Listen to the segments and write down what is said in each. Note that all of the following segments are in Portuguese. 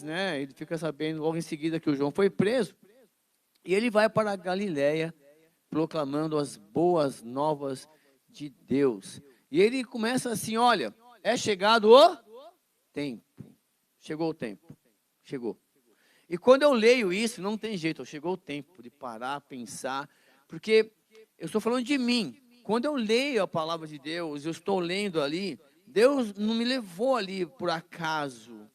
né, ele fica sabendo logo em seguida que o João foi preso, e ele vai para a Galiléia, proclamando as boas novas de Deus. E ele começa assim, olha, é chegado o tempo. Chegou o tempo. Chegou. E quando eu leio isso, não tem jeito, chegou o tempo de parar, pensar, porque eu estou falando de mim. Quando eu leio a palavra de Deus, eu estou lendo ali, Deus não me levou ali por acaso.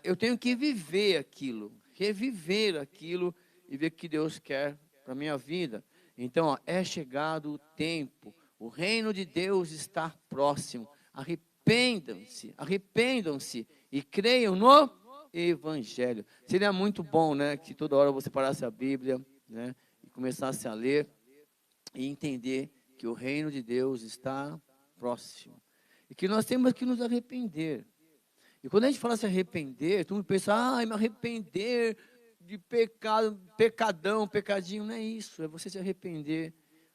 Eu tenho que viver aquilo, reviver aquilo e ver o que Deus quer para a minha vida. Então, ó, é chegado o tempo, o reino de Deus está próximo. Arrependam-se e creiam no Evangelho. Seria muito bom, né, que toda hora você parasse a Bíblia, né, e começasse a ler e entender que o reino de Deus está próximo. E que nós temos que nos arrepender. E quando a gente fala se arrepender, todo mundo pensa, me arrepender de pecado, pecadão, pecadinho. Não é isso, é você se arrepender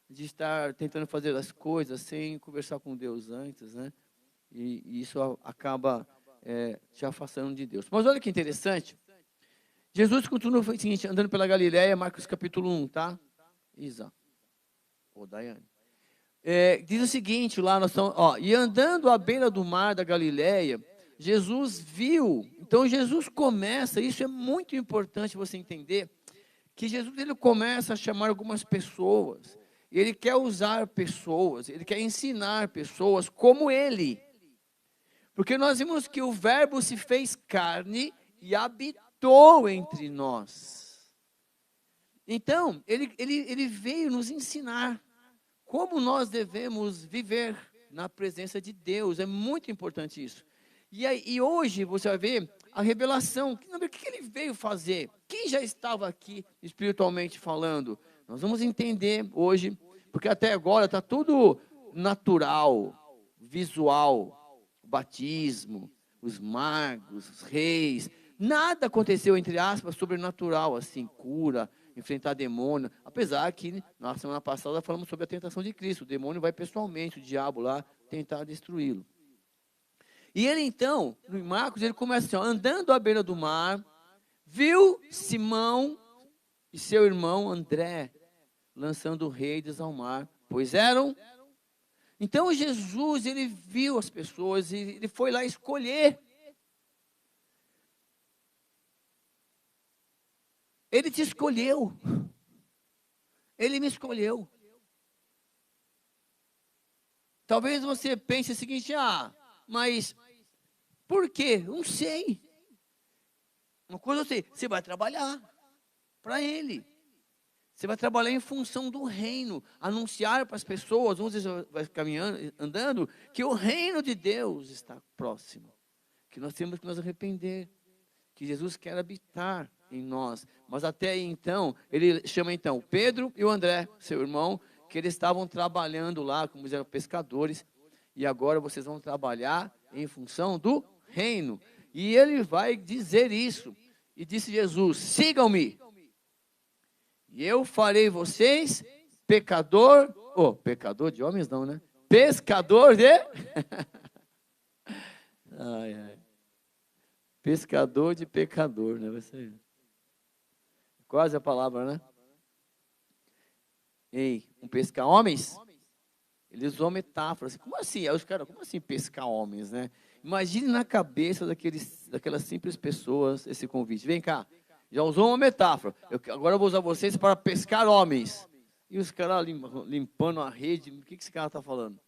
de estar tentando fazer as coisas sem conversar com Deus antes, né? E isso acaba te afastando de Deus. Mas olha que interessante, Jesus continua o seguinte, andando pela Galiléia, Marcos capítulo 1, tá? Isa. Ô, Daiane. Diz o seguinte, lá nós estamos, e andando à beira do mar da Galiléia, Jesus viu, então Jesus começa, isso é muito importante você entender, que Jesus ele começa a chamar algumas pessoas, ele quer usar pessoas, ele quer ensinar pessoas como ele, porque nós vimos que o verbo se fez carne e habitou entre nós, então ele veio nos ensinar, como nós devemos viver na presença de Deus, é muito importante isso. E hoje você vai ver a revelação, o que ele veio fazer? Quem já estava aqui espiritualmente falando? Nós vamos entender hoje, porque até agora está tudo natural, visual, o batismo, os magos, os reis, nada aconteceu, entre aspas, sobrenatural, assim, cura, enfrentar demônio, apesar que na semana passada falamos sobre a tentação de Cristo, o demônio vai pessoalmente, o diabo lá, tentar destruí-lo. E ele então, no Marcos, ele começa assim, andando à beira do mar, viu Simão e seu irmão André, lançando redes ao mar, pois eram... Então Jesus, ele viu as pessoas, e ele foi lá escolher. Ele te escolheu. Ele me escolheu. Talvez você pense o seguinte, mas por quê? Não sei. Uma coisa eu sei, você vai trabalhar para Ele. Você vai trabalhar em função do reino, anunciar para as pessoas, uns vai caminhando, andando, que o reino de Deus está próximo. Que nós temos que nos arrepender, que Jesus quer habitar em nós. Mas até aí então, ele chama então Pedro e o André, seu irmão, que eles estavam trabalhando lá, como eram pescadores, e agora vocês vão trabalhar em função do reino. E ele vai dizer isso. E disse Jesus, sigam-me, e eu farei vocês pecador de homens não, né? Pescador de... Pescador de pecador, né? Vai ser quase a palavra, né? Pescar homens? Eles usam metáforas. Como assim? Aí os caras, como assim pescar homens, né? Imagine na cabeça daquelas simples pessoas esse convite. Vem cá, já usou uma metáfora. Agora eu vou usar vocês para pescar homens. E os caras limpando a rede, o que esse cara está falando?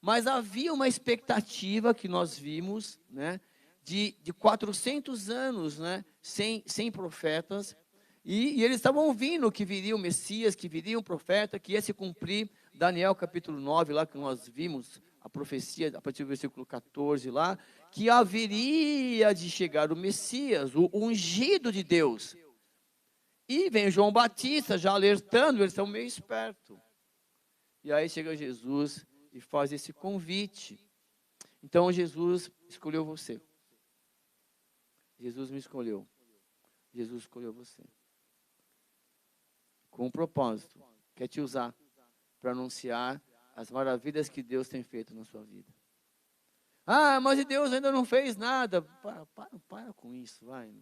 Mas havia uma expectativa que nós vimos, né? De 400 anos, né? Sem profetas. E eles estavam ouvindo que viria o Messias, que viria um profeta, que ia se cumprir. Daniel capítulo 9, lá que nós vimos a profecia, a partir do versículo 14 lá, que haveria de chegar o Messias, o ungido de Deus. E vem João Batista já alertando, eles são meio espertos. E aí chega Jesus e faz esse convite. Então Jesus escolheu você. Jesus me escolheu. Jesus escolheu você. Com um propósito, quer te usar para anunciar as maravilhas que Deus tem feito na sua vida. Ah, mas Deus ainda não fez nada. Para com isso, vai.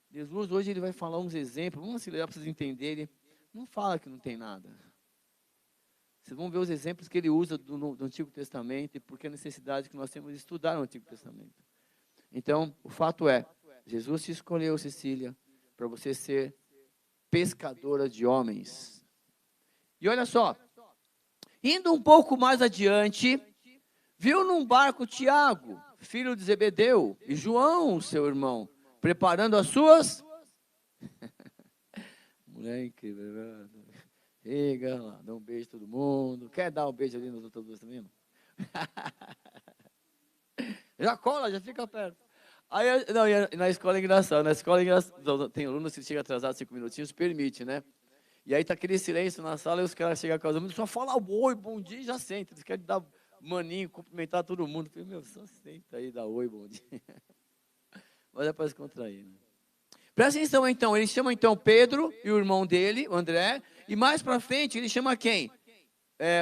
Jesus hoje ele vai falar uns exemplos, vamos acelerar para vocês entenderem. Não fala que não tem nada. Vocês vão ver os exemplos que ele usa do Antigo Testamento e porque a necessidade que nós temos de estudar o Antigo Testamento. Então, o fato é, Jesus te escolheu, Cecília, para você ser pescadora de homens. E olha só, indo um pouco mais adiante, viu num barco Tiago, filho de Zebedeu, e João, seu irmão, preparando as suas... Mulher incrível. Chega lá, dá um beijo a todo mundo. Quer dar um beijo ali nos outros dois também? Não? Já cola, já fica perto. Aí, não, na escola é engraçado. Na escola é engraçado. Tem alunos que chegam atrasados 5 minutinhos, permite, né? E aí tá aquele silêncio na sala e os caras chegam com os alunos, só fala oi, bom dia e já senta. Eles querem dar maninho, cumprimentar todo mundo. Eu falei, meu, só senta aí, dá oi, bom dia. Mas é para se contrair, né? Presta atenção então, ele chama então Pedro e o irmão dele, o André, e mais para frente ele chama quem?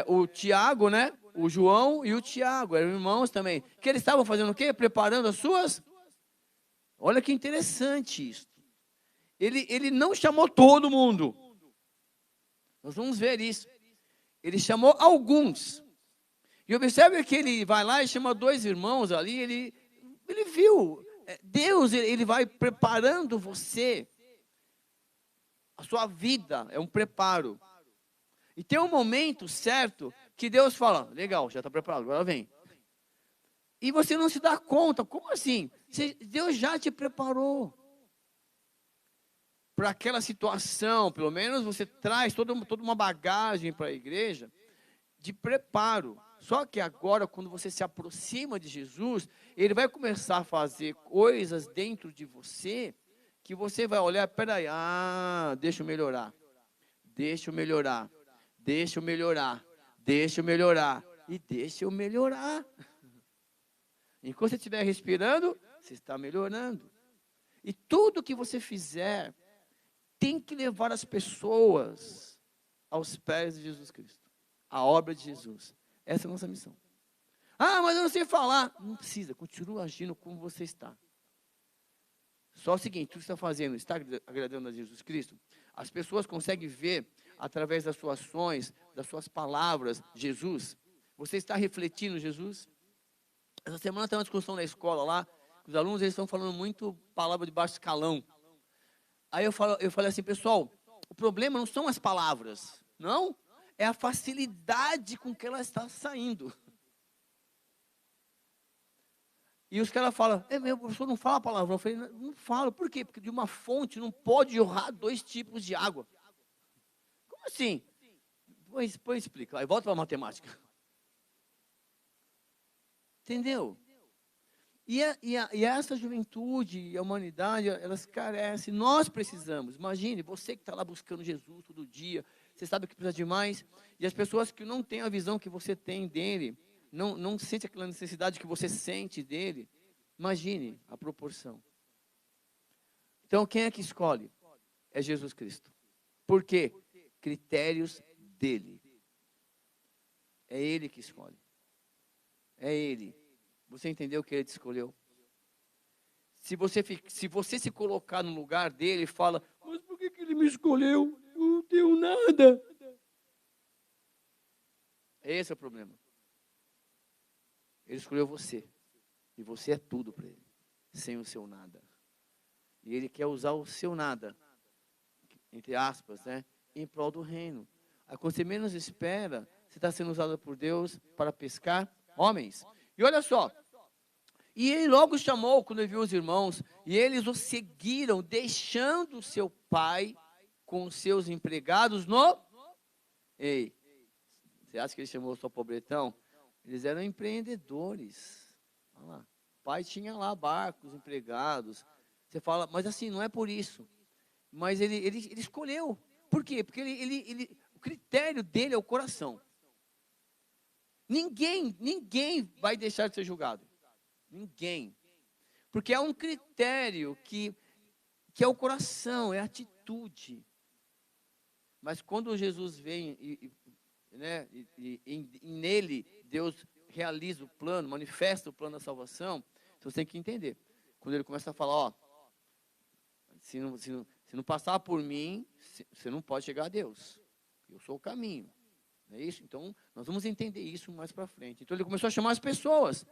O Tiago, né? O João e o Tiago, eram irmãos também. Que eles estavam fazendo o quê? Preparando as suas... Olha que interessante isso. Ele não chamou todo mundo. Nós vamos ver isso. Ele chamou alguns. E observe que ele vai lá e chama 2 irmãos ali, ele viu... Deus, ele vai preparando você. A sua vida é um preparo. E tem um momento certo que Deus fala, legal, já está preparado, agora vem. E você não se dá conta, como assim? Deus já te preparou para aquela situação, pelo menos você traz toda uma bagagem para a igreja de preparo. Só que agora, quando você se aproxima de Jesus, ele vai começar a fazer coisas dentro de você, que você vai olhar, peraí, deixa eu melhorar, deixa eu melhorar, deixa eu melhorar, deixa eu melhorar, e deixa eu melhorar. Enquanto você estiver respirando, você está melhorando. E tudo que você fizer, tem que levar as pessoas aos pés de Jesus Cristo. A obra de Jesus. Essa é a nossa missão. Mas eu não sei falar. Não precisa, continua agindo como você está. Só o seguinte, tudo que você está fazendo, está agradando a Jesus Cristo? As pessoas conseguem ver, através das suas ações, das suas palavras, Jesus? Você está refletindo Jesus? Essa semana tem uma discussão na escola lá, os alunos eles estão falando muito palavra de baixo escalão. Aí eu falei assim, pessoal, o problema não são as palavras, não, é a facilidade com que ela está saindo. E os caras falam, meu professor não fala palavrão. Eu falei, não falo, por quê? Porque de uma fonte não pode jorrar 2 tipos de água. Como assim? Depois explica, aí volta para a matemática. Entendeu? E essa juventude e a humanidade, elas carecem, nós precisamos. Imagine, você que está lá buscando Jesus todo dia, você sabe que precisa de mais, e as pessoas que não têm a visão que você tem dele, não sente aquela necessidade que você sente dele, imagine a proporção. Então, quem é que escolhe? É Jesus Cristo. Por quê? Critérios dele. É ele que escolhe. É ele. Você entendeu que ele te escolheu? Se você se colocar no lugar dele e fala, mas por que ele me escolheu? Eu não tenho nada. Esse é o problema. Ele escolheu você. E você é tudo para ele. Sem o seu nada. E ele quer usar o seu nada, entre aspas, né, em prol do reino. Aí, quando você menos espera, você está sendo usado por Deus para pescar homens. E olha só. E ele logo chamou, quando ele viu os irmãos, e eles o seguiram, deixando seu pai com os seus empregados no... Ei, você acha que ele chamou só pobretão? Eles eram empreendedores. Olha lá. O pai tinha lá barcos, empregados. Você fala, mas assim, não é por isso. Mas ele escolheu. Por quê? Porque o critério dele é o coração. Ninguém vai deixar de ser julgado. Ninguém. Porque é um critério que é o coração, é a atitude. Mas quando Jesus vem e nele, Deus realiza o plano, manifesta o plano da salvação, então você tem que entender. Quando ele começa a falar, ó, se não passar por mim, você não pode chegar a Deus. Eu sou o caminho. Não é isso? Então, nós vamos entender isso mais para frente. Então, ele começou a chamar as pessoas.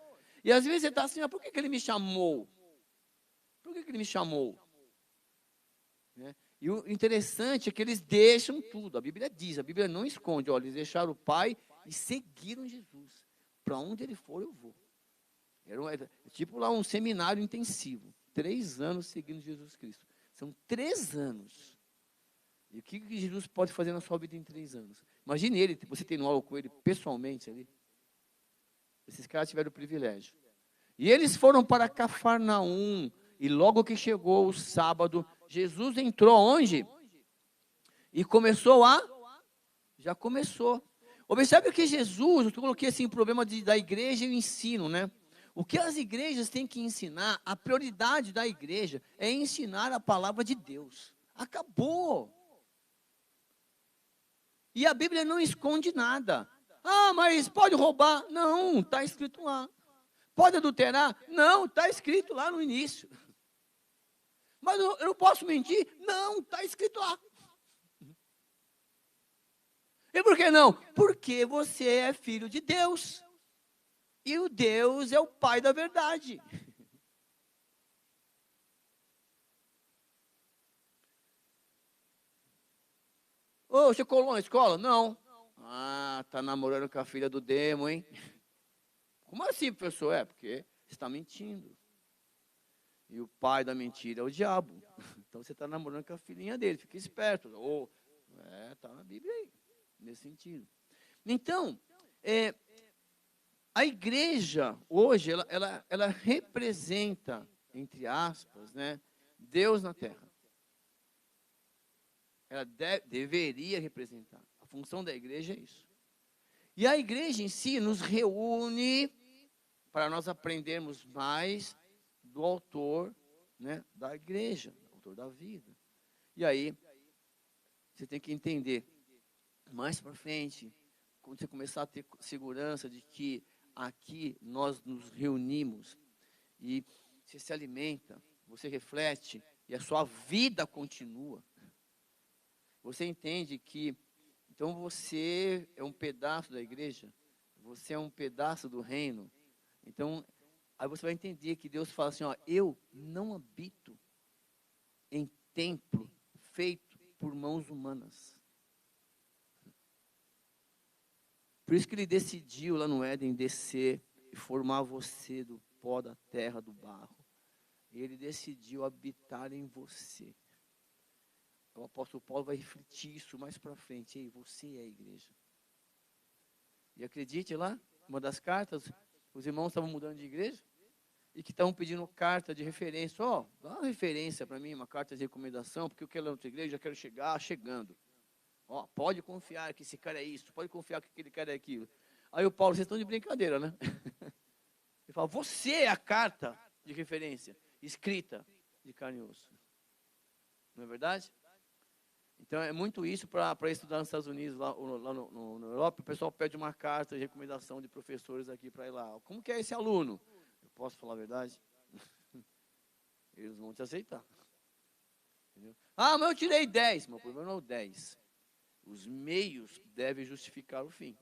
E às vezes você está assim, por que ele me chamou? Por que ele me chamou? Né? E o interessante é que eles deixam tudo. A Bíblia diz, a Bíblia não esconde. Olha, eles deixaram o Pai e seguiram Jesus. Para onde ele for, eu vou. Era tipo lá um seminário intensivo. 3 anos seguindo Jesus Cristo. São 3 anos. E o que Jesus pode fazer na sua vida em 3 anos? Imagine ele, você tendo aula com ele pessoalmente ali. Esses caras tiveram o privilégio. E eles foram para Cafarnaum. E logo que chegou o sábado, Jesus entrou onde? E começou a... Já começou. Observe que Jesus, eu coloquei assim, o problema da igreja e o ensino, né? O que as igrejas têm que ensinar, a prioridade da igreja é ensinar a palavra de Deus. Acabou. E a Bíblia não esconde nada. Ah, mas pode roubar? Não, está escrito lá. Pode adulterar? Não, está escrito lá no início. Mas eu não posso mentir? Não, está escrito lá. E por que não? Porque você é filho de Deus. E o Deus é o Pai da verdade. Ô, você colou na escola? Não. Ah, tá namorando com a filha do demo, hein? Como assim, professor? É, porque você está mentindo. E o pai da mentira é o diabo. Então você está namorando com a filhinha dele, fica esperto. Ou, tá na Bíblia aí, nesse sentido. Então, a igreja, hoje, ela representa, entre aspas, né, Deus na terra. Ela deveria representar. A função da igreja é isso. E a igreja em si nos reúne para nós aprendermos mais do autor, né, da igreja, do autor da vida. E aí, você tem que entender, mais para frente, quando você começar a ter segurança de que aqui nós nos reunimos e você se alimenta, você reflete e a sua vida continua. Você entende que, então você é um pedaço da igreja, você é um pedaço do reino. Então, aí você vai entender que Deus fala assim, ó, eu não habito em templo feito por mãos humanas. Por isso que ele decidiu lá no Éden descer e formar você do pó da terra, do barro. Ele decidiu habitar em você. O apóstolo Paulo vai refletir isso mais para frente. Ei, você é a igreja. E acredite lá, uma das cartas, os irmãos estavam mudando de igreja e que estavam pedindo carta de referência. Ó, dá uma referência para mim, uma carta de recomendação, porque eu quero ir na outra igreja, eu quero chegar chegando. Ó, pode confiar que esse cara é isso, pode confiar que aquele cara é aquilo. Aí o Paulo, vocês estão de brincadeira, né? Ele fala, você é a carta de referência, escrita de carne e osso. Não é verdade? Então é muito isso para estudar nos Estados Unidos, lá na Europa, o pessoal pede uma carta de recomendação de professores aqui para ir lá. Como que é esse aluno? Eu posso falar a verdade? Eles vão te aceitar. Entendeu? Ah, mas eu tirei 10. Meu problema não é o 10. Os meios devem justificar o fim.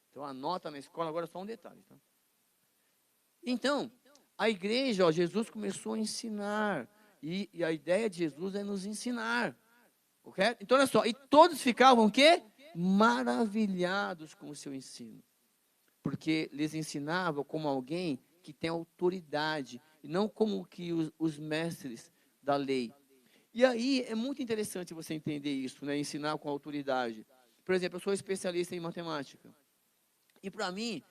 Então a nota na escola, agora é só um detalhe. Tá? Então, a igreja, ó, Jesus começou a ensinar. E a ideia de Jesus é nos ensinar. Okay? Então, olha só, e todos ficavam o quê? Maravilhados com o seu ensino. Porque lhes ensinava como alguém que tem autoridade, e não como que os mestres da lei. E aí, é muito interessante você entender isso, né? Ensinar com autoridade. Por exemplo, eu sou especialista em matemática. E para mim,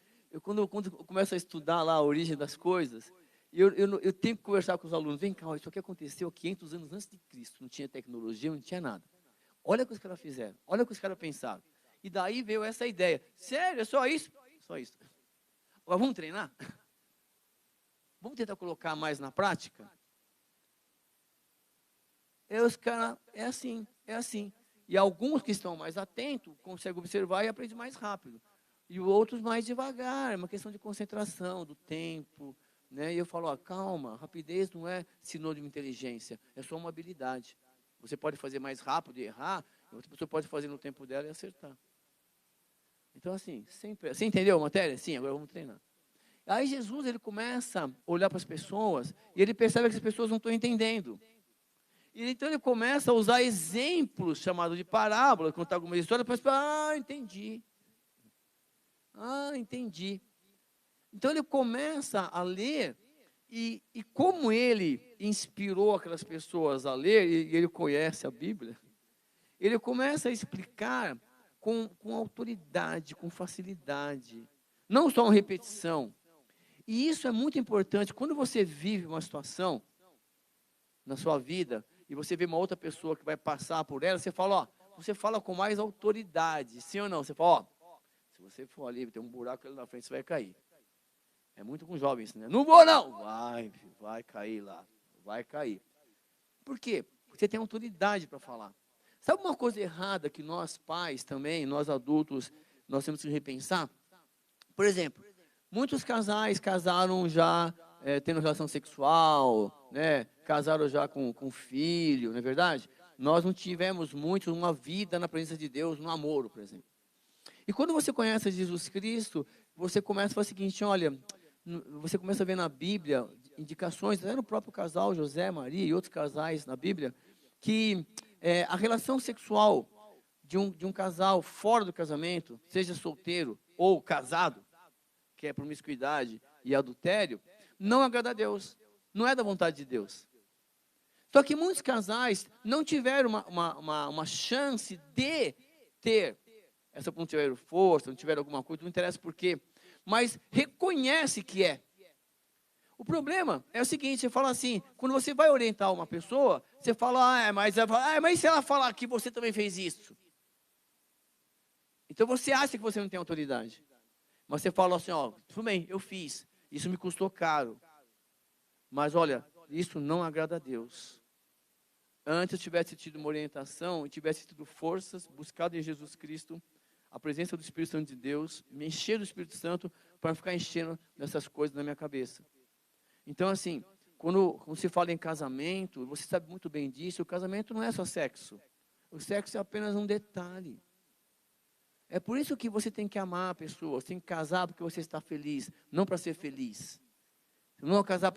quando eu começo a estudar lá a origem das coisas, eu tenho que conversar com os alunos. Vem cá, isso aqui aconteceu 500 anos antes de Cristo. Não tinha tecnologia, não tinha nada. Olha o que os caras fizeram. Olha o que os caras pensaram. E daí veio essa ideia. Sério, é só isso? Só isso. Agora, vamos treinar? Vamos tentar colocar mais na prática? Os caras, é assim, é assim. E alguns que estão mais atentos, conseguem observar e aprendem mais rápido. E outros mais devagar, é uma questão de concentração, do tempo, né? E eu falo, ó, calma, rapidez não é sinônimo de inteligência, é só uma habilidade. Você pode fazer mais rápido e errar, e outra pessoa pode fazer no tempo dela e acertar. Então, assim, sempre. Você entendeu a matéria? Sim, agora vamos treinar. Aí Jesus, ele começa a olhar para as pessoas e ele percebe que as pessoas não estão entendendo. E então ele começa a usar exemplos chamados de parábola, contar algumas histórias para as pessoas, entendi. Entendi. Então ele começa a ler e como ele inspirou aquelas pessoas a ler, e ele conhece a Bíblia, ele começa a explicar com autoridade, com facilidade, não só uma repetição. E isso é muito importante. Quando você vive uma situação na sua vida e você vê uma outra pessoa que vai passar por ela, você fala, ó, você fala com mais autoridade, sim ou não? Você fala, ó, se você for ali, tem um buraco ali na frente, você vai cair. É muito com jovens, né? Não vou não! Vai cair lá, vai cair. Por quê? Porque você tem autoridade para falar. Sabe uma coisa errada que nós pais também, nós adultos, nós temos que repensar? Por exemplo, muitos casais casaram já tendo relação sexual, né? Casaram já com filho, não é verdade? Nós não tivemos muito uma vida na presença de Deus, no namoro, por exemplo. E quando você conhece Jesus Cristo, você começa a falar o seguinte, olha, você começa a ver na Bíblia indicações, até no próprio casal José, Maria e outros casais na Bíblia, que a relação sexual de um casal fora do casamento, seja solteiro ou casado, que é promiscuidade e adultério, não agrada a Deus, não é da vontade de Deus. Só que muitos casais não tiveram uma chance de ter essa, não tiveram força, não tiveram alguma coisa, não interessa por quê, mas reconhece que é. O problema é o seguinte, você fala assim, quando você vai orientar uma pessoa, você fala, mas se ela falar que você também fez isso? Então você acha que você não tem autoridade. Mas você fala assim, ó, tudo bem, eu fiz, isso me custou caro. Mas olha, isso não agrada a Deus. Antes eu tivesse tido uma orientação, e tivesse tido forças, buscado em Jesus Cristo, a presença do Espírito Santo de Deus, me encher do Espírito Santo, para ficar enchendo dessas coisas na minha cabeça. Então assim, quando se fala em casamento, você sabe muito bem disso, o casamento não é só sexo. O sexo é apenas um detalhe. É por isso que você tem que amar a pessoa, você tem que casar porque você está feliz, não para ser feliz. Não é casar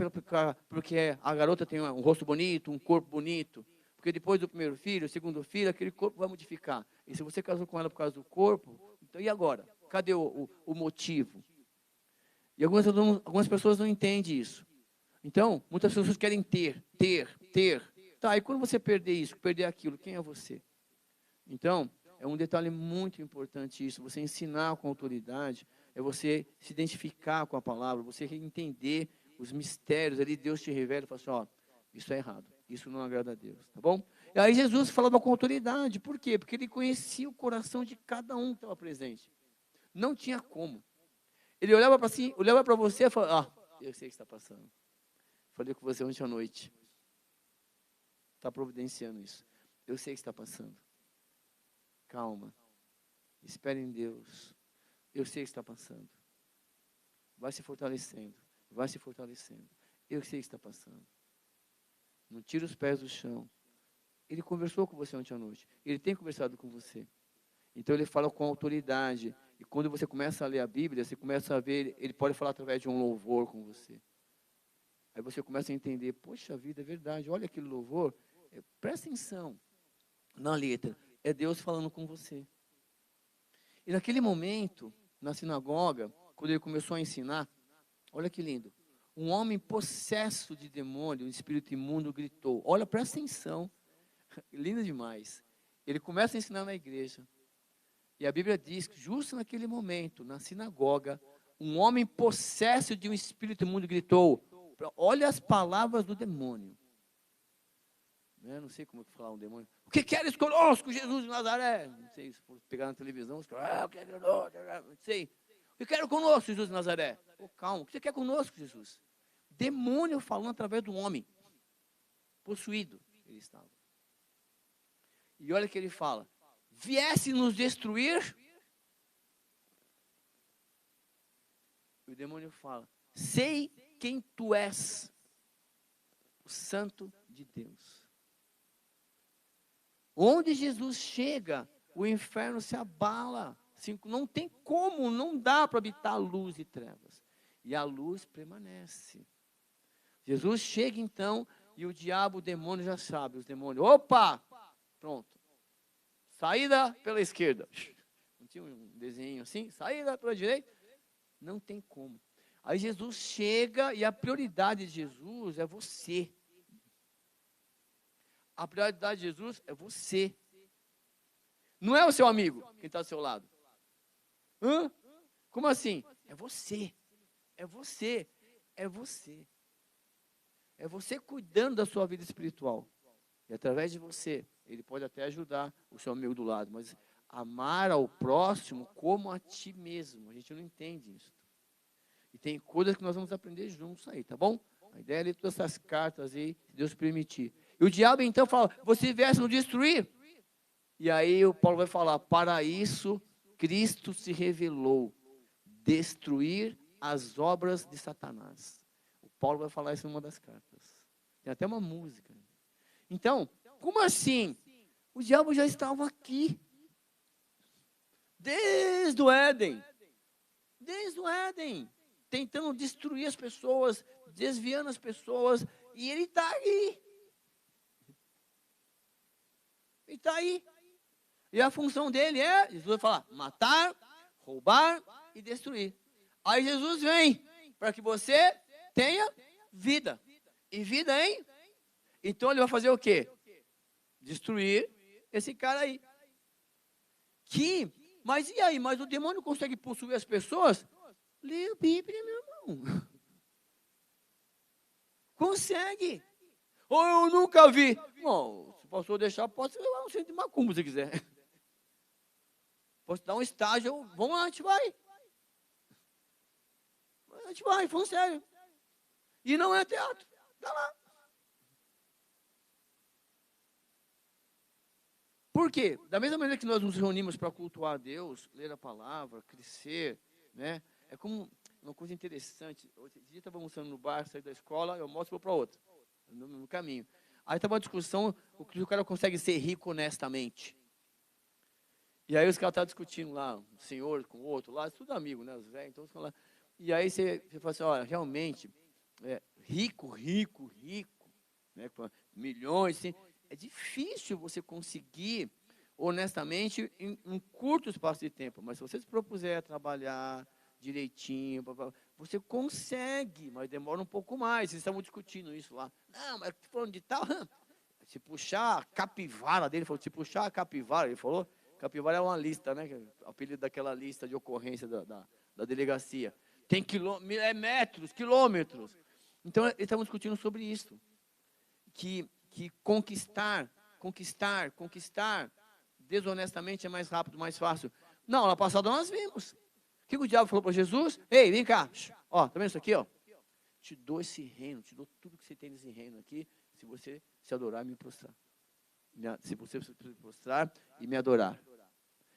porque a garota tem um rosto bonito, um corpo bonito. Porque depois do primeiro filho, o segundo filho, aquele corpo vai modificar. E se você casou com ela por causa do corpo, então e agora? Cadê o motivo? E algumas pessoas não entendem isso. Então, muitas pessoas querem ter. Tá, e quando você perder isso, perder aquilo, quem é você? Então, é um detalhe muito importante isso, você ensinar com autoridade, é você se identificar com a palavra, você entender os mistérios ali, Deus te revela e fala assim, ó, isso é errado, isso não agrada a Deus, tá bom? E aí Jesus falava com autoridade, por quê? Porque ele conhecia o coração de cada um que estava presente, não tinha como. Ele olhava para si, olhava para você e falava, eu sei o que está passando. Falei com você ontem à noite, está providenciando isso, eu sei o que está passando. Calma, espere em Deus, eu sei o que está passando, vai se fortalecendo, eu sei o que está passando, não tira os pés do chão. Ele conversou com você ontem à noite, ele tem conversado com você, então ele fala com autoridade, e quando você começa a ler a Bíblia, você começa a ver, ele pode falar através de um louvor com você, aí você começa a entender, poxa vida, é verdade, olha aquele louvor, presta atenção na letra, é Deus falando com você. E naquele momento, na sinagoga, quando ele começou a ensinar, olha que lindo, um homem possesso de demônio, um espírito imundo, gritou, olha, presta atenção, lindo demais. Ele começa a ensinar na igreja, e a Bíblia diz que justo naquele momento, na sinagoga, um homem possesso de um espírito imundo gritou, olha as palavras do demônio. Não sei como é que falar um demônio. O que queres conosco, Jesus de Nazaré? Não sei, se for pegar na televisão, os caras, não sei. O que quero conosco, Jesus de Nazaré? Calma, o que você quer conosco, Jesus? Demônio falando através do homem. Possuído ele estava. E olha que ele fala, viesse nos destruir, E o demônio fala: sei quem tu és, o Santo de Deus. Onde Jesus chega, o inferno se abala. Assim, não tem como, não dá para habitar luz e trevas. E a luz permanece. Jesus chega então, e o diabo, o demônio já sabe. Os demônios, opa, pronto. Saída pela esquerda. Não tinha um desenho assim? Saída pela direita? Não tem como. Aí Jesus chega e a prioridade de Jesus é você. A prioridade de Jesus é você. Não é o seu amigo, quem está ao seu lado. Hã? Como assim? É você. É você. É você. É você cuidando da sua vida espiritual. E através de você, ele pode até ajudar o seu amigo do lado. Mas amar ao próximo como a ti mesmo. A gente não entende isso. E tem coisas que nós vamos aprender juntos aí, tá bom? A ideia é ler todas essas cartas aí, se Deus permitir. E o diabo então fala: você viesse nos destruir. E aí o Paulo vai falar: para isso Cristo se revelou, destruir as obras de Satanás. O Paulo vai falar isso em uma das cartas. Tem até uma música. Então, como assim? O diabo já estava aqui. Desde o Éden. Desde o Éden. Tentando destruir as pessoas, desviando as pessoas. E ele está aí. Ele está aí. E a função dele é, Jesus vai falar, matar, roubar e destruir. Aí Jesus vem para que você tenha vida. E vida, hein? Então ele vai fazer o quê? Destruir esse cara aí. Mas e aí? Mas o demônio consegue possuir as pessoas? Lê a Bíblia, meu irmão. Consegue. Ou eu nunca vi. Bom, se o pastor deixar, pode levar um centro de macumba se quiser. Posso dar um estágio, vamos lá, a gente vai. A gente vai, falando sério. E não é teatro, tá lá. Por quê? Da mesma maneira que nós nos reunimos para cultuar a Deus, ler a palavra, crescer, né? É como uma coisa interessante. Outro dia estava almoçando no bar, saí da escola, eu mostro para outra, no caminho. Aí estava uma discussão, o cara consegue ser rico honestamente. E aí os caras estavam discutindo lá, um senhor com o outro lá, tudo amigo, né? Os velhos, então lá. E aí você fala assim: olha, realmente, rico, né? Com milhões, assim, é difícil você conseguir, honestamente, em um curto espaço de tempo. Mas se você se propuser a trabalhar direitinho, você consegue, mas demora um pouco mais. Vocês estavam discutindo isso lá. Não, mas falando de tal, se puxar a capivara dele, falou, se puxar a capivara, ele falou, capivara é uma lista, né? O apelido daquela lista de ocorrência da delegacia. Tem metros, quilômetros. Então, eles estavam discutindo sobre isso. Que conquistar desonestamente é mais rápido, mais fácil. Não, na passada nós vimos. O que o diabo falou para Jesus? Ei, vem cá. Ó, tá vendo isso aqui, ó? Te dou esse reino, te dou tudo que você tem nesse reino aqui, se você se adorar e me prostrar. Se você se prostrar e me adorar.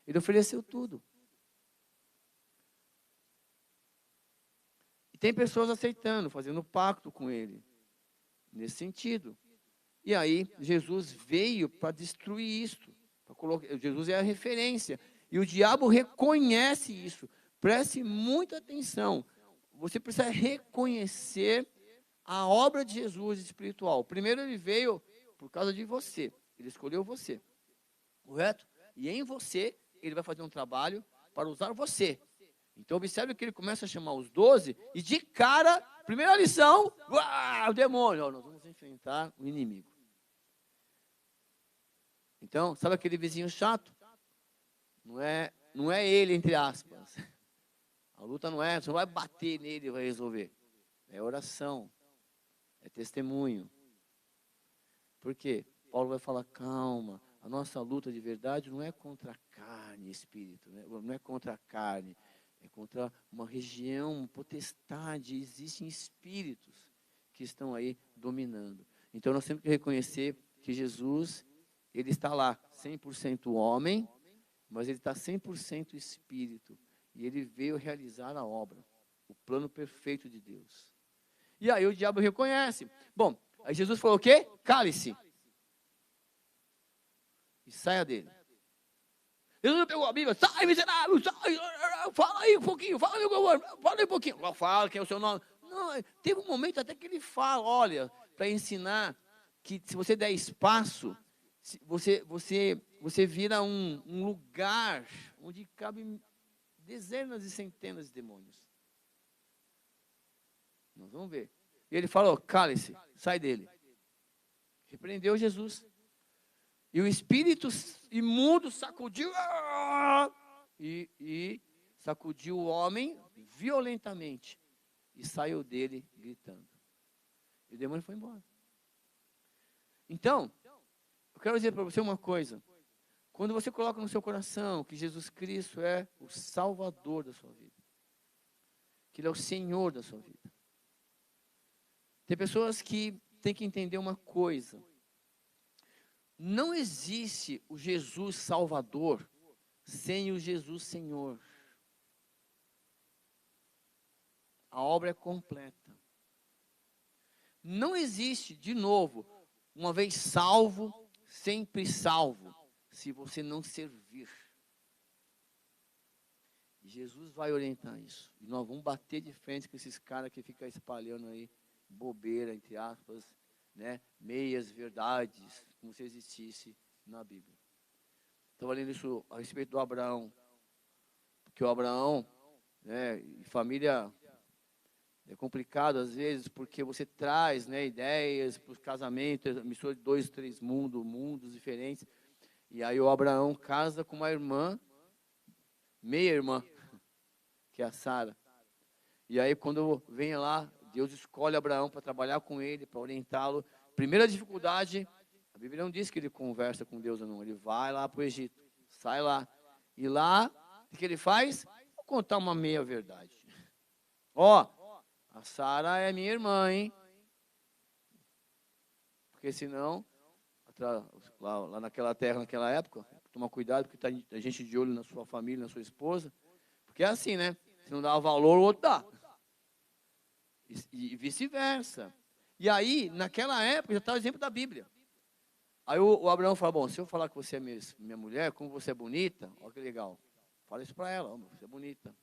Ele ofereceu tudo. E tem pessoas aceitando, fazendo pacto com ele. Nesse sentido. E aí, Jesus veio para destruir isso. Jesus é a referência. E o diabo reconhece isso. Preste muita atenção. Você precisa reconhecer a obra de Jesus espiritual. Primeiro, ele veio por causa de você. Ele escolheu você. Correto? E em você, ele vai fazer um trabalho para usar você. Então, observe que ele começa a chamar os 12 e de cara, primeira lição, o demônio. Ó, nós vamos enfrentar o inimigo. Então, sabe aquele vizinho chato? Não é ele, entre aspas. A luta não é, você não vai bater nele e vai resolver. É oração. É testemunho. Por quê? Paulo vai falar, calma, a nossa luta de verdade não é contra a carne e espírito, né? Não é contra a carne, é contra uma região, potestade, existem espíritos que estão aí dominando. Então nós temos que reconhecer que Jesus, ele está lá, 100% homem, mas ele está 100% espírito, e ele veio realizar a obra. O plano perfeito de Deus. E aí o diabo reconhece. Bom, aí Jesus falou o quê? Cale-se. E saia dele. Jesus pegou a Bíblia, sai miserável, sai, fala aí um pouquinho, fala aí um pouquinho. Fala que é o seu nome. Não, teve um momento até que ele fala, olha, para ensinar que se você der espaço, você vira um lugar onde cabe dezenas e centenas de demônios. Nós vamos ver. E ele falou, cale-se, sai dele. Repreendeu Jesus. E o espírito imundo sacudiu e sacudiu o homem violentamente. E saiu dele gritando. E o demônio foi embora. Então, eu quero dizer para você uma coisa. Quando você coloca no seu coração que Jesus Cristo é o Salvador da sua vida, que Ele é o Senhor da sua vida. Tem pessoas que têm que entender uma coisa. Não existe o Jesus Salvador sem o Jesus Senhor. A obra é completa. Não existe, de novo, uma vez salvo, sempre salvo, se você não servir. E Jesus vai orientar isso. E nós vamos bater de frente com esses caras que ficam espalhando aí bobeira, entre aspas, né, meias verdades, como se existisse na Bíblia. Estava lendo isso a respeito do Abraão, porque o Abraão, né, e família é complicado às vezes, porque você traz, né, ideias para o casamento, mistura de 2, 3 mundos diferentes, e aí o Abraão casa com uma irmã, meia irmã, que é a Sara. E aí quando vem lá, Deus escolhe Abraão para trabalhar com ele, para orientá-lo. Primeira dificuldade, a Bíblia não diz que ele conversa com Deus ou não. Ele vai lá para o Egito, sai lá. E lá, o que ele faz? Vou contar uma meia verdade. Ó, a Sara é minha irmã, hein? Porque senão, lá naquela terra, naquela época, toma cuidado, porque tá a gente de olho na sua família, na sua esposa. Porque é assim, né? Se não dá valor, o outro dá. E vice-versa. E aí, naquela época, já está o exemplo da Bíblia. Aí o Abraão fala, bom, se eu falar que você é minha mulher, como você é bonita, olha que legal. Fala isso para ela, você é bonita.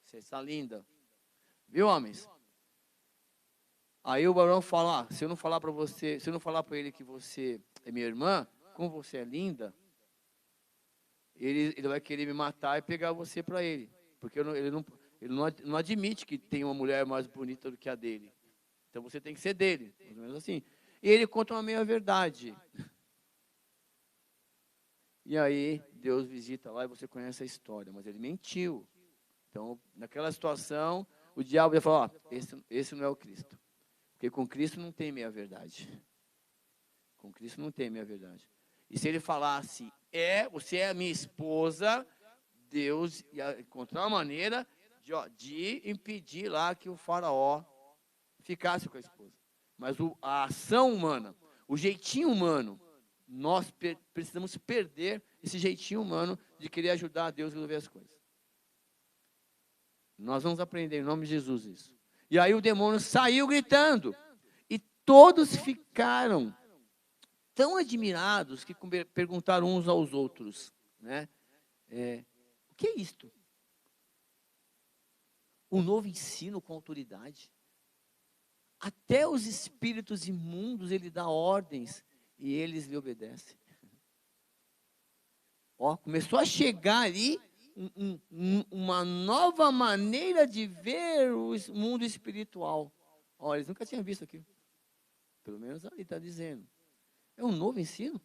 Você está linda. Viu, homens? Aí o Abraão fala, se eu não falar para você, se eu não falar para ele que você é minha irmã, como você é linda, ele vai querer me matar e pegar você para ele. Porque ele não admite que tem uma mulher mais bonita do que a dele. Então você tem que ser dele, mais ou menos assim. E ele conta uma meia verdade. E aí Deus visita lá e você conhece a história, mas ele mentiu. Então, naquela situação, o diabo ia falar, esse não é o Cristo. Porque com Cristo não tem meia verdade. Com Cristo não tem meia verdade. E se ele falasse, você é a minha esposa, Deus ia encontrar uma maneira de impedir lá que o faraó ficasse com a esposa. Mas a ação humana, o jeitinho humano, nós precisamos perder esse jeitinho humano de querer ajudar a Deus a resolver as coisas. Nós vamos aprender em nome de Jesus isso. E aí o demônio saiu gritando. E todos ficaram tão admirados que perguntaram uns aos outros, né? O que é isto? Um novo ensino com autoridade. Até os espíritos imundos ele dá ordens e eles lhe obedecem. Ó, começou a chegar ali uma nova maneira de ver o mundo espiritual. Ó, eles nunca tinham visto aquilo. Pelo menos ali está dizendo. É um novo ensino,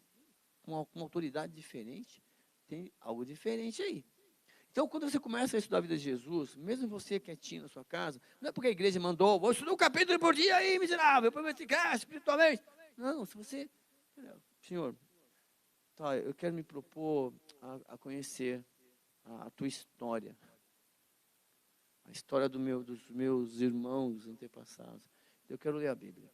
com uma autoridade diferente. Tem algo diferente aí. Então, quando você começa a estudar a vida de Jesus, mesmo você quietinho na sua casa, não é porque a igreja mandou, vou estudar um capítulo por dia aí, miserável, para me ficar espiritualmente. Não, se você, Senhor, tá, eu quero me propor a conhecer a tua história. A história dos meus irmãos antepassados. Eu quero ler a Bíblia.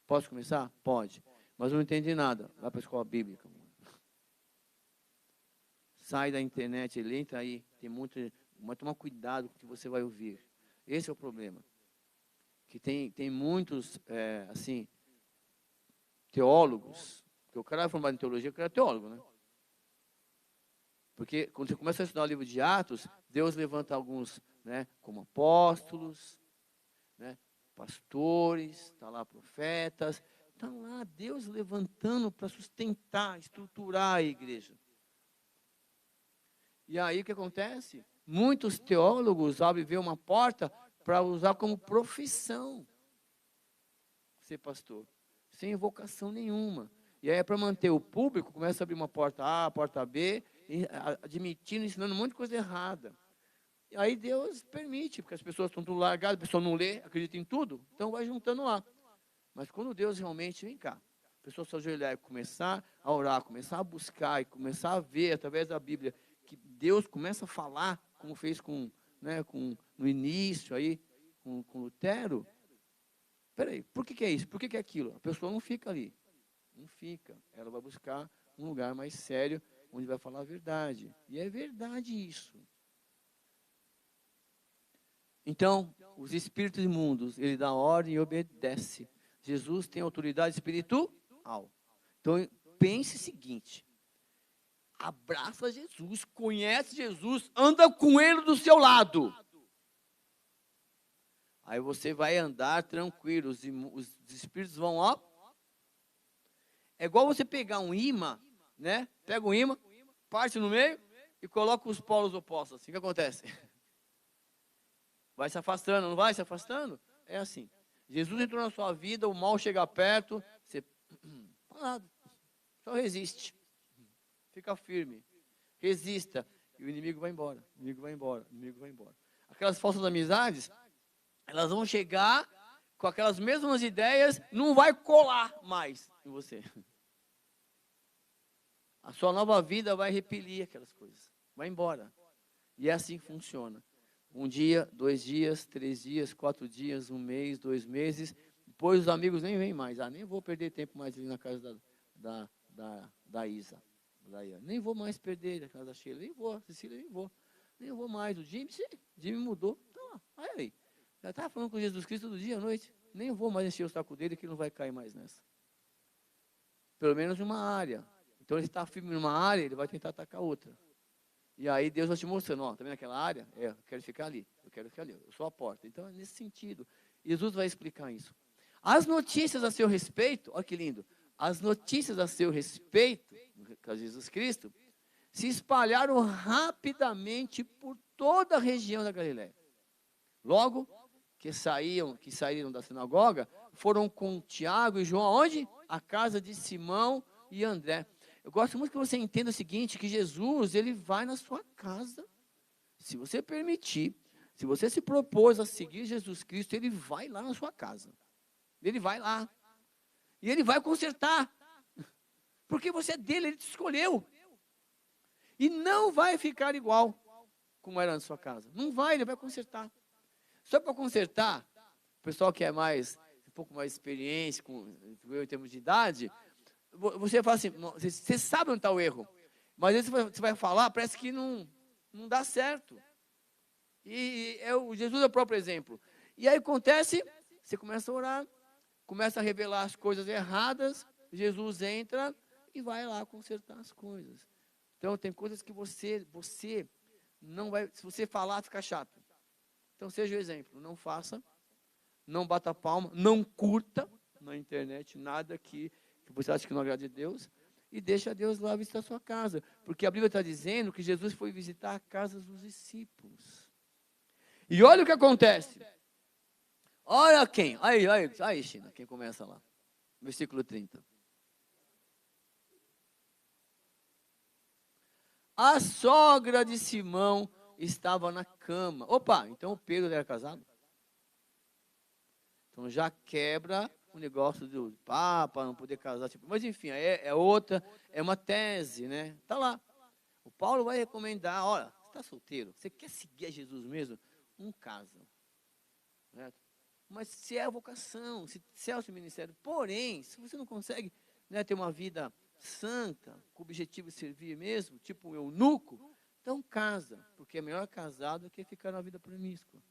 Posso começar? Pode. Mas eu não entendi nada. Vai para a escola bíblica. Sai da internet, ele entra aí. Tem muito Mas tomar cuidado com o que você vai ouvir. Esse é o problema. Que tem muitos, assim, teólogos, porque o cara é formado em teologia, o cara é teólogo, né? Porque quando você começa a estudar o livro de Atos, Deus levanta alguns, né, como apóstolos, né, pastores, está lá profetas, está lá Deus levantando para sustentar, estruturar a igreja. E aí o que acontece? Muitos teólogos abrem ver uma porta para usar como profissão ser pastor, sem vocação nenhuma. E aí é para manter o público, começa a abrir uma porta A, porta B, admitindo, ensinando um monte de coisa errada. E aí Deus permite, porque as pessoas estão tudo largadas, a pessoa não lê, acredita em tudo, então vai juntando lá. Mas quando Deus realmente, vem cá, a pessoa se ajoelhar e começar a orar, começar a buscar e começar a ver através da Bíblia, que Deus começa a falar, como fez no início aí, com Lutero. Peraí, por que é isso? Por que é aquilo? A pessoa não fica ali. Não fica. Ela vai buscar um lugar mais sério, onde vai falar a verdade. E é verdade isso. Então, os espíritos imundos, ele dá ordem e obedece. Jesus tem autoridade espiritual. Então, pense o seguinte. Abraça Jesus, conhece Jesus, anda com ele do seu lado. Aí você vai andar tranquilo, os espíritos vão, ó. É igual você pegar um imã, né? Pega um imã, parte no meio e coloca os polos opostos. Assim, o que acontece? Vai se afastando, não vai se afastando? É assim. Jesus entrou na sua vida, o mal chega perto, você só resiste. Fica firme. Resista. E o inimigo vai embora. O inimigo vai embora. O inimigo vai embora. Aquelas falsas amizades, elas vão chegar com aquelas mesmas ideias, não vai colar mais em você. A sua nova vida vai repelir aquelas coisas. Vai embora. E é assim que funciona. 1 dia, 2 dias, 3 dias, 4 dias, 1 mês, 2 meses. Depois os amigos nem vêm mais. Nem vou perder tempo mais ali na casa da Isa. Nem vou mais perder na casa da Sheila. Nem vou, Cecília, nem vou. Nem vou mais. O Jimmy mudou. Então, aí. Já estava falando com Jesus Cristo do dia à noite. Nem vou mais encher o saco dele, que não vai cair mais nessa. Pelo menos uma área. Então ele está firme numa área, ele vai tentar atacar outra. E aí Deus vai te mostrando, ó, tá vendo aquela área? Eu quero ficar ali, eu sou a porta. Então é nesse sentido. Jesus vai explicar isso. As notícias a seu respeito, olha que lindo, as notícias a seu respeito, com Jesus Cristo, se espalharam rapidamente por toda a região da Galiléia. Logo que saíram da sinagoga, foram com Tiago e João aonde? A casa de Simão e André. Eu gosto muito que você entenda o seguinte, que Jesus, ele vai na sua casa. Se você permitir, se você se propôs a seguir Jesus Cristo, ele vai lá na sua casa. Ele vai lá. E ele vai consertar. Porque você é dele, ele te escolheu. E não vai ficar igual como era na sua casa. Não vai, ele vai consertar. Só para consertar, o pessoal que é um pouco mais experiência, em termos de idade, você fala assim, você sabe onde está o erro, mas aí você vai falar, parece que não dá certo. E Jesus é o próprio exemplo. E aí acontece, você começa a orar, começa a revelar as coisas erradas, Jesus entra e vai lá consertar as coisas. Então tem coisas que você não vai, se você falar, fica chato. Então seja o exemplo, não faça, não bata palma, não curta na internet nada que você acha que não agrada a Deus, e deixa Deus lá visitar a sua casa, porque a Bíblia está dizendo que Jesus foi visitar a casa dos discípulos. E olha o que acontece. Olha quem, aí China, quem começa lá, versículo 30. A sogra de Simão estava na cama. Opa, então o Pedro era casado? Então já quebra o negócio do Papa não poder casar. Mas enfim, é outra, é uma tese, né? Está lá. O Paulo vai recomendar, olha, você está solteiro, você quer seguir a Jesus mesmo? Não casa. Certo? Mas se é a vocação, se é o seu ministério. Porém, se você não consegue, né, ter uma vida santa, com o objetivo de servir mesmo, tipo um eunuco, Então casa, porque é melhor casado do que ficar na vida promíscua.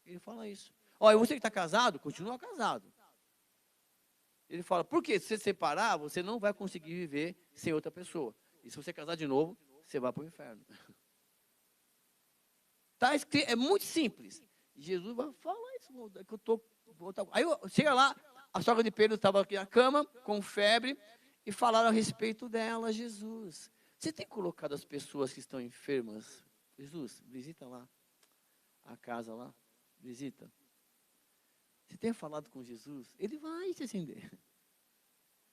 Ele fala isso. Olha, você que está casado, continua casado. Ele fala, porque se você separar, você não vai conseguir viver sem outra pessoa. E se você casar de novo, você vai para o inferno. Tá escrito, é muito simples. Jesus vai falar isso, que eu tô. Aí chega lá, a sogra de Pedro estava aqui na cama, com febre, e falaram a respeito dela, Jesus. Você tem colocado as pessoas que estão enfermas? Jesus, visita lá, a casa lá, visita. Você tem falado com Jesus? Ele vai te atender.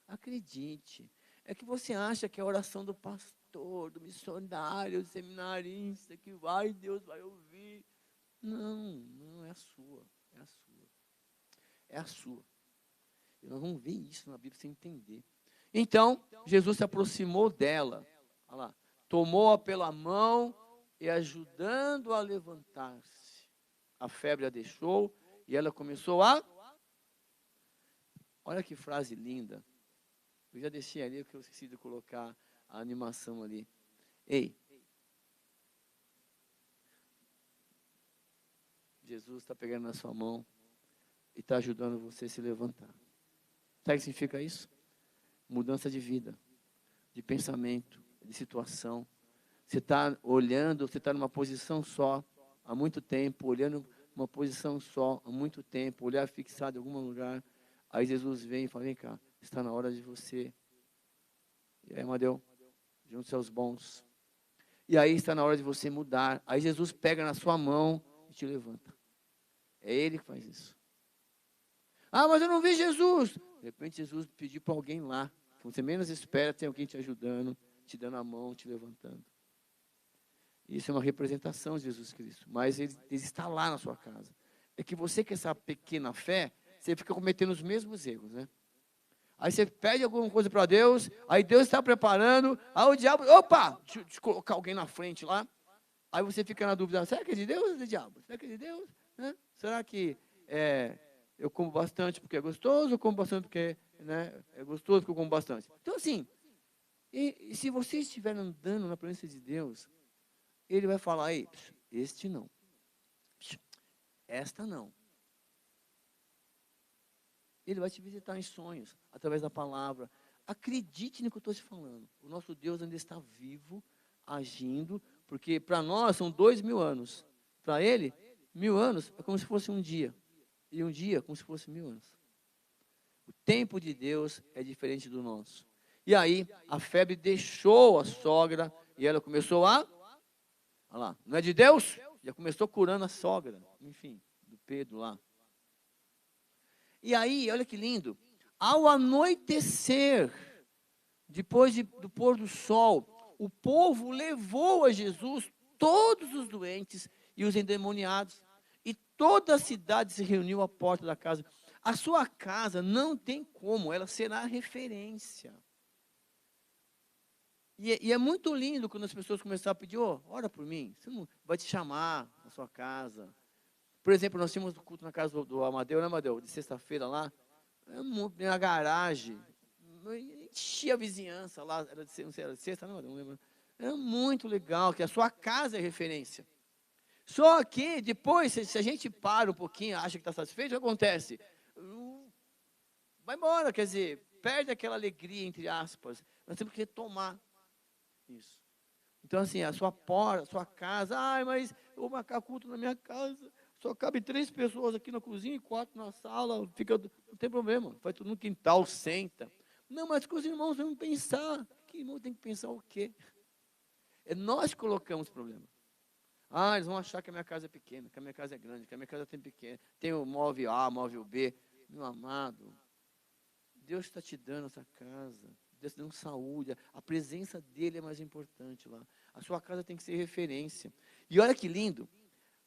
Acredite. É que você acha que é a oração do pastor, do missionário, do seminarista, que vai, Deus vai ouvir. Não, não é a sua, é a sua. É a sua. E nós vamos ver isso na Bíblia, você entender. Então, Jesus se aproximou dela, olha lá, tomou-a pela mão e ajudando-a a levantar-se. A febre a deixou e ela começou a... Olha que frase linda. Eu já deixei ali, porque eu esqueci de colocar a animação ali. Ei, Jesus está pegando na sua mão e está ajudando você a se levantar. Sabe o que significa isso? Mudança de vida, de pensamento, de situação. Você está olhando, você está numa posição só há muito tempo, olhando uma posição só há muito tempo, olhar fixado em algum lugar. Aí Jesus vem e fala, vem cá, está na hora de você. E aí, Amadeu, junte seus bons. E aí está na hora de você mudar. Aí Jesus pega na sua mão e te levanta. É Ele que faz isso. Ah, mas eu não vi Jesus. De repente Jesus pediu para alguém lá. Quando você menos espera, tem alguém te ajudando, te dando a mão, te levantando. Isso é uma representação de Jesus Cristo. Mas ele está lá na sua casa. É que você com essa pequena fé, você fica cometendo os mesmos erros, né? Aí você pede alguma coisa para Deus, aí Deus está preparando, aí o diabo, opa, deixa eu colocar alguém na frente lá. Aí você fica na dúvida, será que é de Deus ou é de diabo? Será que é de Deus? Né? Será que eu como bastante porque é gostoso, ou como bastante porque é gostoso porque eu como bastante? Então assim, e se você estiver andando na presença de Deus, Ele vai falar, ei, este não, esta não. Ele vai te visitar em sonhos, através da palavra. Acredite no que eu estou te falando. O nosso Deus ainda está vivo, agindo, porque para nós são 2000 anos. Para Ele, 1000 anos é como se fosse um dia. E um dia como se fosse 1000 anos. O tempo de Deus é diferente do nosso. E aí, a febre deixou a sogra e ela começou a... Olha lá, não é de Deus? Já começou curando a sogra. Enfim, do Pedro lá. E aí, olha que lindo, ao anoitecer, depois do pôr do sol, o povo levou a Jesus todos os doentes e os endemoniados, e toda a cidade se reuniu à porta da casa. A sua casa não tem como, ela será referência. E é muito lindo quando as pessoas começaram a pedir, ora por mim, você não vai te chamar na sua casa. Por exemplo, nós tínhamos o culto na casa do Amadeu, né, Amadeu? De sexta-feira lá, na garagem, enchia a vizinhança lá, era não sei, era de sexta, não lembro. Era muito legal, que a sua casa é referência. Só que depois, se a gente para um pouquinho, acha que está satisfeito, o que acontece? Vai embora, quer dizer, perde aquela alegria, entre aspas. Nós temos que retomar isso. Então, assim, a sua porta, a sua casa, mas eu vou marcar culto na minha casa, só cabe 3 pessoas aqui na cozinha e 4 na sala, não tem problema, vai tudo no quintal, senta. Não, mas que os irmãos vão pensar. Que irmão tem que pensar o quê? É nós que colocamos o problema. Eles vão achar que a minha casa é pequena, que a minha casa é grande, que a minha casa tem pequena, tem o móvel A, móvel B. Meu amado, Deus está te dando essa casa, Deus está dando saúde, a presença dele é mais importante lá. A sua casa tem que ser referência. E olha que lindo,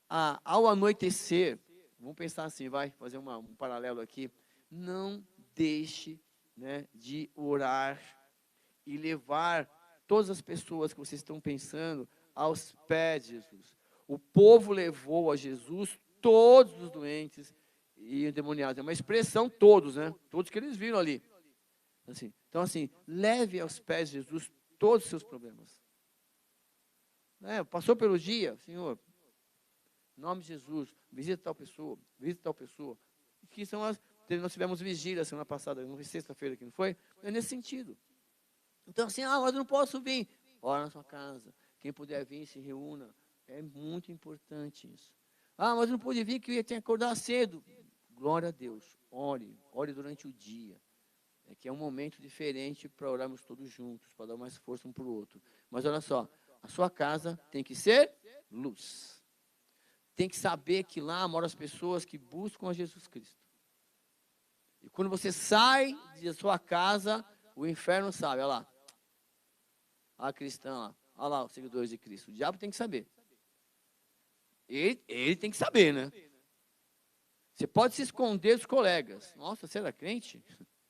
ao anoitecer, vamos pensar assim, vai fazer um paralelo aqui, não deixe de orar e levar todas as pessoas que vocês estão pensando aos pés de Jesus. O povo levou a Jesus todos os doentes e endemoniados. É uma expressão todos, né? Todos que eles viram ali. Então, assim, leve aos pés de Jesus todos os seus problemas. Passou pelo dia, Senhor, em nome de Jesus, visita tal pessoa, visita tal pessoa. Que são nós tivemos vigília semana passada, não foi sexta-feira que não foi? É nesse sentido. Então assim, mas eu não posso vir. Ora na sua casa. Quem puder vir, se reúna. É muito importante isso. Mas eu não pude vir, que eu ia ter que acordar cedo. Glória a Deus. Ore durante o dia. É que é um momento diferente para orarmos todos juntos, para dar mais força um para o outro. Mas olha só, a sua casa tem que ser luz. Tem que saber que lá moram as pessoas que buscam a Jesus Cristo. E quando você sai da sua casa, o inferno sabe, olha lá. A cristã, olha lá os seguidores de Cristo. O diabo tem que saber. Ele tem que saber, né? Você pode se esconder dos colegas. Nossa, você era crente?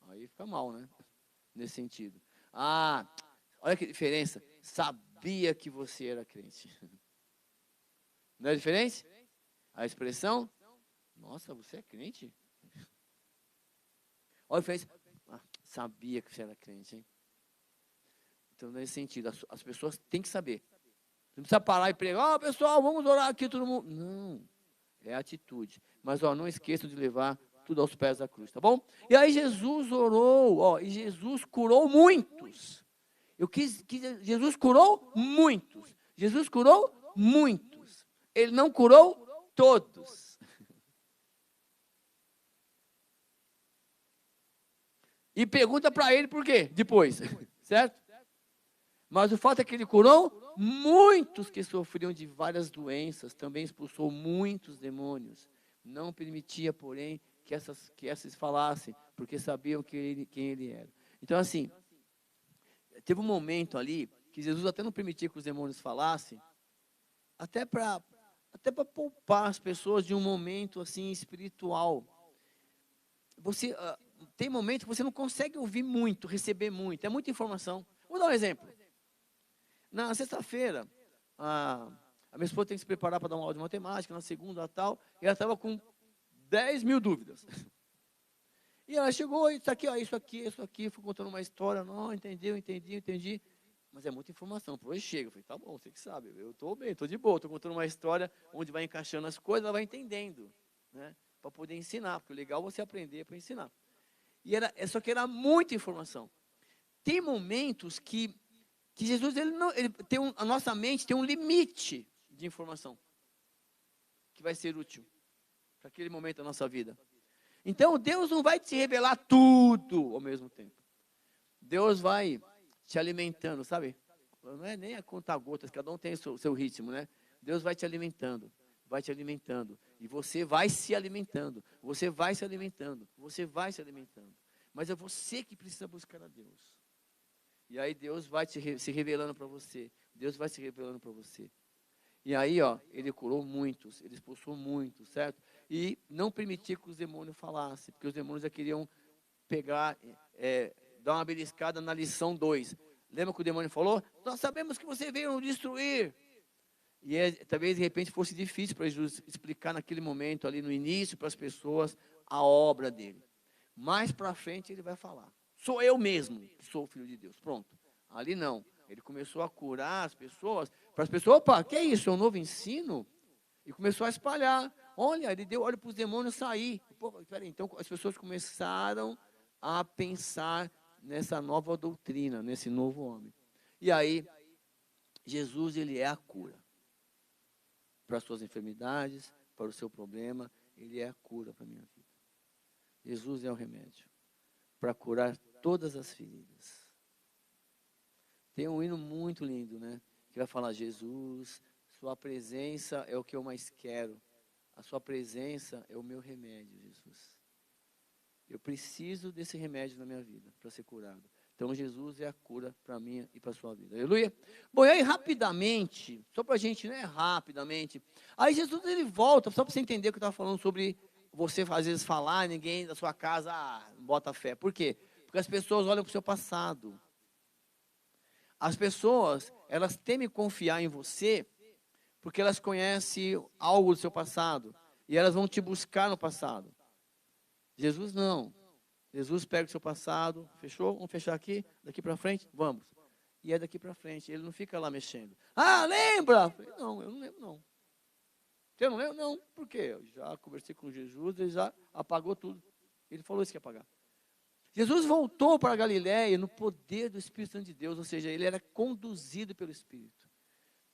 Aí fica mal, né? Nesse sentido. Olha que diferença. Sabia que você era crente. Não é a diferença? A expressão, nossa, você é crente? Olha a diferença. Sabia que você era crente, hein? Então, nesse sentido, as pessoas têm que saber. Não precisa parar e pregar, pessoal, vamos orar aqui todo mundo. Não, é atitude. Mas, não esqueçam de levar tudo aos pés da cruz, tá bom? E aí Jesus orou, e Jesus curou muitos. Jesus curou muitos. Jesus curou muitos. Ele não curou todos. E pergunta para ele por quê, depois, certo? Mas o fato é que ele curou muitos que sofriam de várias doenças, também expulsou muitos demônios. Não permitia, porém, que essas falassem, porque sabiam quem ele era. Então, assim, teve um momento ali que Jesus até não permitia que os demônios falassem, até para poupar as pessoas de um momento assim espiritual. Tem momentos que você não consegue ouvir muito, receber muito, é muita informação. Vou dar um exemplo. Na sexta-feira, a minha esposa tem que se preparar para dar uma aula de matemática, na segunda tal, e ela estava com 10 mil dúvidas. E ela chegou, isso aqui, fui contando uma história, não, entendi. Mas é muita informação, por hoje chega. Eu falei, tá bom, você que sabe, eu estou bem, estou de boa, estou contando uma história onde vai encaixando as coisas, ela vai entendendo, né? Para poder ensinar, porque o legal é você aprender para ensinar. Só que era muita informação. Tem momentos que Jesus, a nossa mente tem um limite de informação que vai ser útil para aquele momento da nossa vida. Então, Deus não vai te revelar tudo ao mesmo tempo. Deus vai te alimentando, sabe? Não é nem a conta gotas, cada um tem o seu ritmo, né? Deus vai te alimentando. E você vai se alimentando. Mas é você que precisa buscar a Deus. E aí Deus vai se revelando para você. E aí, ele curou muitos, ele expulsou muitos, certo? E não permitia que os demônios falassem, porque os demônios já queriam pegar, dar uma beliscada na lição 2. Lembra que o demônio falou? Nós sabemos que você veio nos destruir. E talvez de repente fosse difícil para Jesus explicar naquele momento, ali no início, para as pessoas, a obra dele. Mais para frente ele vai falar. Sou eu mesmo que sou o Filho de Deus. Pronto. Ali não. Ele começou a curar as pessoas. Para as pessoas, opa, que é isso? É um novo ensino? E começou a espalhar. Olha, ele deu olho para os demônios sair. Peraí, então as pessoas começaram a pensar nessa nova doutrina, nesse novo homem. E aí, Jesus, ele é a cura. Para as suas enfermidades, para o seu problema, ele é a cura para a minha vida. Jesus é o remédio para curar todas as feridas. Tem um hino muito lindo, né? Que vai falar, Jesus, sua presença é o que eu mais quero. A sua presença é o meu remédio, Jesus. Eu preciso desse remédio na minha vida para ser curado. Então, Jesus é a cura para mim e para a sua vida. Aleluia? Bom, e aí rapidamente, só para a gente, né, rapidamente. Aí Jesus, ele volta, só para você entender o que eu estava falando sobre você, às vezes, falar, ninguém da sua casa, bota fé. Por quê? Porque as pessoas olham para o seu passado. As pessoas, elas temem confiar em você, porque elas conhecem algo do seu passado. E elas vão te buscar no passado. Jesus não. Jesus pega o seu passado, fechou? Vamos fechar aqui, daqui para frente? Vamos. e é daqui para frente. Ele não fica lá mexendo. Ah, lembra? Eu falei, não, eu não lembro não. Você não lembra? Não. Por quê? Eu já conversei com Jesus, ele já apagou tudo. Ele falou isso que ia apagar. Jesus voltou para a Galiléia no poder do Espírito Santo de Deus, ou seja, ele era conduzido pelo Espírito.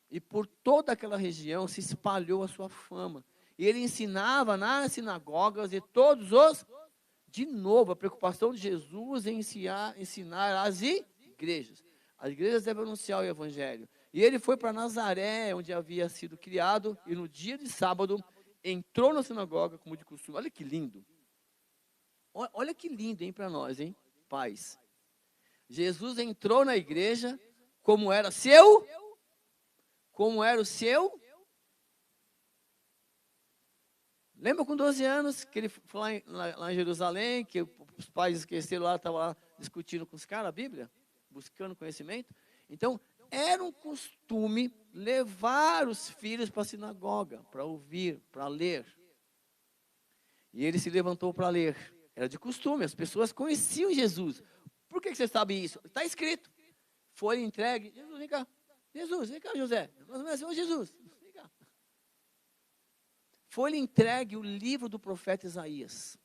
E por toda aquela região se espalhou a sua fama. E ele ensinava nas sinagogas e todos os... De novo, a preocupação de Jesus em ensinar as igrejas. As igrejas devem anunciar o Evangelho. E ele foi para Nazaré, onde havia sido criado, e no dia de sábado entrou na sinagoga, como de costume. Olha que lindo. Olha que lindo, hein, para nós, hein, pais. Jesus entrou na igreja, como era o seu. Lembra com 12 anos, que ele foi lá em Jerusalém, que os pais esqueceram lá, estavam lá discutindo com os caras a Bíblia, buscando conhecimento. Então, era um costume levar os filhos para a sinagoga, para ouvir, para ler. E ele se levantou para ler. Era de costume, as pessoas conheciam Jesus. Por que você sabe isso? Está escrito. Foi entregue. Jesus, vem cá. Jesus, vem cá, José. Nós conhecemos Jesus. Vem cá. Foi-lhe entregue o livro do profeta Isaías.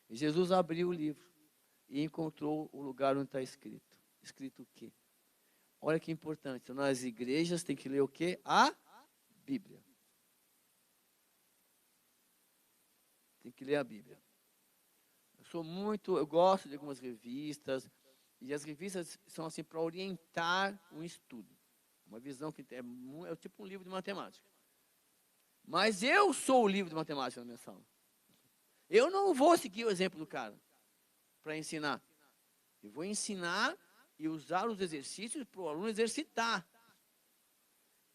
E Jesus abriu o livro e encontrou o lugar onde está escrito. Escrito o quê? Olha que importante. Então, nas igrejas tem que ler o quê? A Bíblia. Tem que ler a Bíblia. Eu gosto de algumas revistas, e as revistas são assim para orientar um estudo. Uma visão que é tipo um livro de matemática. Mas eu sou o livro de matemática na minha sala. Eu não vou seguir o exemplo do cara para ensinar. Eu vou ensinar e usar os exercícios para o aluno exercitar.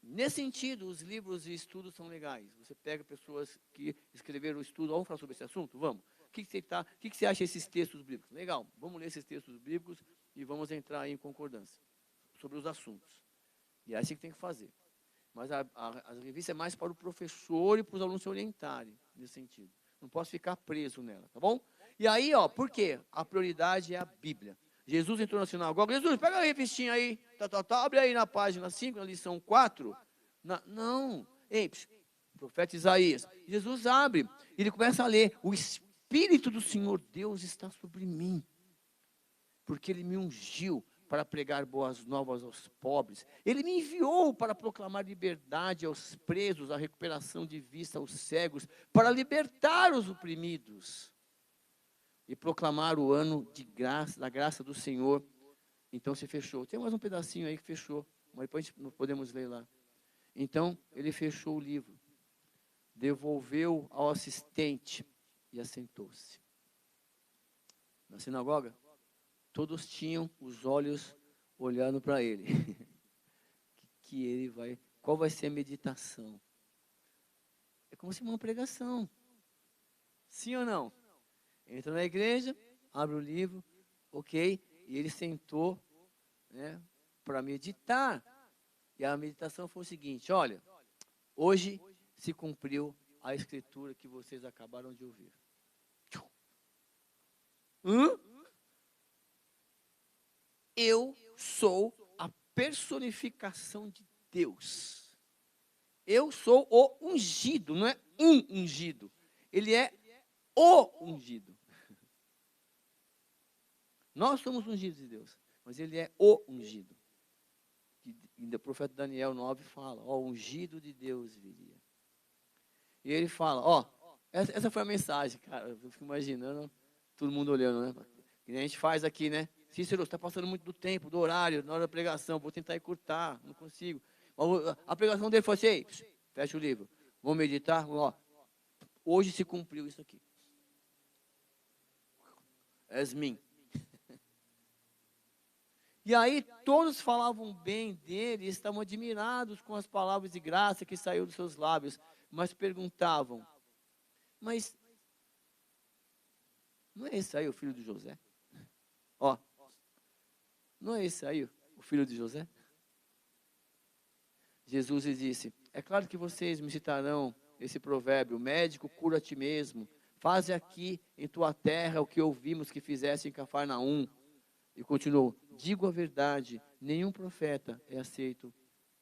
Nesse sentido, os livros e estudos são legais. Você pega pessoas que escreveram o estudo, vamos falar sobre esse assunto? Vamos. O que você acha desses textos bíblicos? Legal, vamos ler esses textos bíblicos e vamos entrar em concordância sobre os assuntos. E é assim que tem que fazer. Mas a revista é mais para o professor e para os alunos se orientarem nesse sentido. Não posso ficar preso nela, tá bom? E aí, por quê? A prioridade é a Bíblia. Jesus entrou na sinagoga. Jesus, pega a revistinha aí, abre aí na página 5, na lição 4. Não, profeta Isaías. Jesus abre, ele começa a ler. O Espírito do Senhor Deus está sobre mim, porque Ele me ungiu para pregar boas novas aos pobres. Ele me enviou para proclamar liberdade aos presos, a recuperação de vista aos cegos, para libertar os oprimidos e proclamar o ano de graça, da graça do Senhor. Então se fechou. Tem mais um pedacinho aí que fechou, mas depois não podemos ler lá. Então ele fechou o livro, devolveu ao assistente e assentou-se. Na sinagoga, todos tinham os olhos olhando para ele. Qual vai ser a meditação? É como se fosse uma pregação. Sim ou não? Entra na igreja, abre o livro, ok, e ele sentou, né, para meditar. E a meditação foi o seguinte: olha, hoje se cumpriu a escritura que vocês acabaram de ouvir. Eu sou a personificação de Deus. Eu sou o ungido, não é um ungido. Ele é o ungido. Nós somos ungidos de Deus, mas ele é o ungido. E o profeta Daniel 9 fala, o ungido de Deus viria. E ele fala, essa foi a mensagem, cara. Eu fico imaginando todo mundo olhando, né? Que a gente faz aqui, né? Cícero, você está passando muito do tempo, do horário, na hora da pregação, vou tentar encurtar, não consigo. A pregação dele foi assim, fecha o livro, vamos meditar, hoje se cumpriu isso aqui. Esmin. E aí todos falavam bem dele, estavam admirados com as palavras de graça que saíram dos seus lábios, mas perguntavam, mas não é esse aí o filho de José? Não é esse aí o filho de José? Jesus lhe disse, é claro que vocês me citarão esse provérbio, médico, cura a ti mesmo, faze aqui em tua terra o que ouvimos que fizesse em Cafarnaum. E continuou, digo a verdade, nenhum profeta é aceito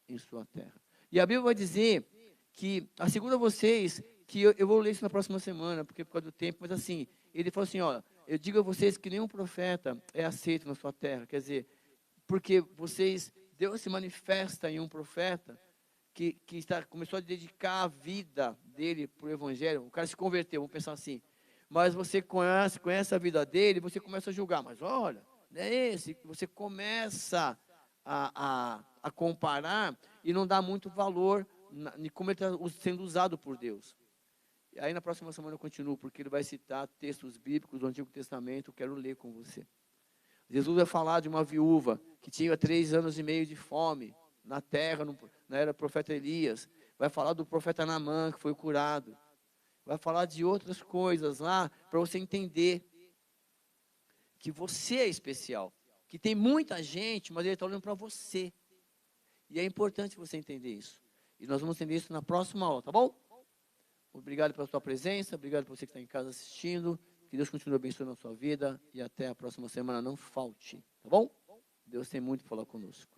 em sua terra. E a Bíblia vai dizer que, asseguro a vocês, que eu vou ler isso na próxima semana, porque por causa do tempo, mas assim, ele falou assim, ó, eu digo a vocês que nenhum profeta é aceito na sua terra, quer dizer, porque Deus se manifesta em um profeta começou a dedicar a vida dele para o evangelho, o cara se converteu, vamos pensar assim, mas você conhece a vida dele, você começa a julgar, mas olha, não é esse, você começa a comparar e não dá muito valor em como ele está sendo usado por Deus. E aí na próxima semana eu continuo, porque ele vai citar textos bíblicos do Antigo Testamento, eu quero ler com você. Jesus vai falar de uma viúva que tinha 3 anos e meio de fome na terra, na era do profeta Elias. Vai falar do profeta Naamã, que foi curado. Vai falar de outras coisas lá, para você entender que você é especial. Que tem muita gente, mas ele está olhando para você. E é importante você entender isso. E nós vamos entender isso na próxima aula, tá bom? Obrigado pela sua presença, obrigado por você que está em casa assistindo. Que Deus continue abençoando a sua vida e até a próxima semana. Não falte, tá bom? Deus tem muito para falar conosco.